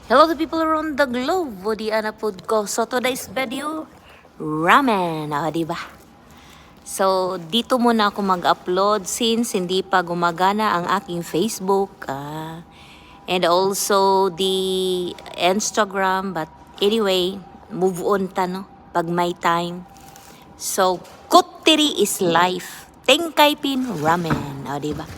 Hello to people around the globe. Budi ana pod ko. So today's video, ramen. O, diba? So, dito muna ako mag-upload since hindi pa gumagana ang aking Facebook. And also the Instagram. But anyway, move on ta, no? Pag may time. So, Kuttiri is life. Tengkay pin ramen. O, diba?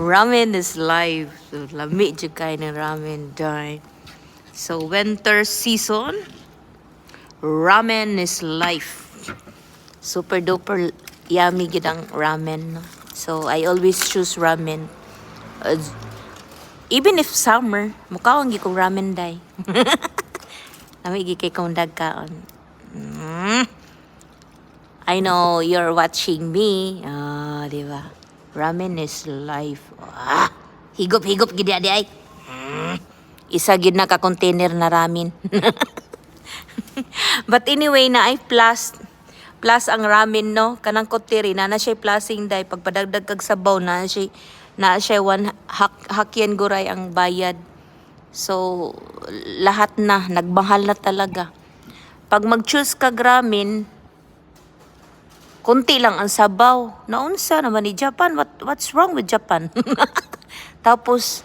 Ramen is life. So, lami jud kay ng ramen dai. So, winter season, ramen is life. Super duper yummy gid ang ramen, no? So, I always choose ramen. Even if summer, mukhaon gi ko ramen dai. Lami gi kay kong dagkaon. I know you're watching me. Di ba? Ramen is life. Higop-higop gid di ay. Isa gid na ka container na ramen. But anyway, na ay plus ang ramen, no? Kanang Kuttiri na siya plasing dai pagpadagdag kag sabaw na siya one hakyen guray ang bayad. So lahat na nagmahal na talaga. Pag mag-choose kag ramen, kunti lang ang sabaw. Naunsa naman ni Japan? What's wrong with Japan? Tapos,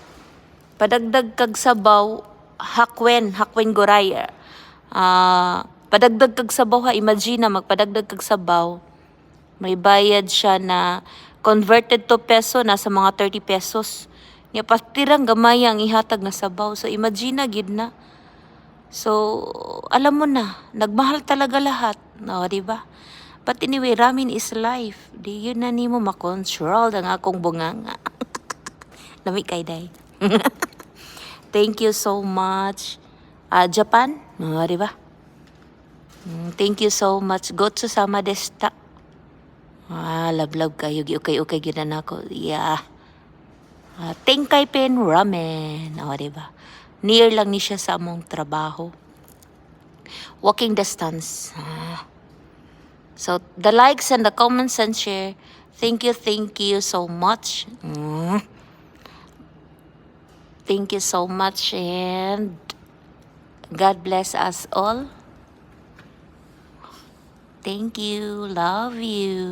padagdag kag sabaw, hakwen guray. Padagdag kag sabaw ha, imagine na magpadagdag kag sabaw. May bayad siya na converted to peso na sa mga 30 pesos. Nga patirang gamay ang ihatag na sabaw. So, imagine na, gid na. So, alam mo na, nagmahal talaga lahat. No, di ba? But anyway, ramen is life. Di yun na nimo makontrol ang akong bunganga. Lami kay day. Thank you so much. Japan, di ba? Thank you so much. Gotsu sama desta. Love kayo. Okay, gina na ako. Yeah. Tengkay pen ramen. Di ba? Near lang ni siya sa among trabaho. Walking distance. So, the likes and the comments and share. Thank you so much. Thank you so much and God bless us all. Thank you. Love you.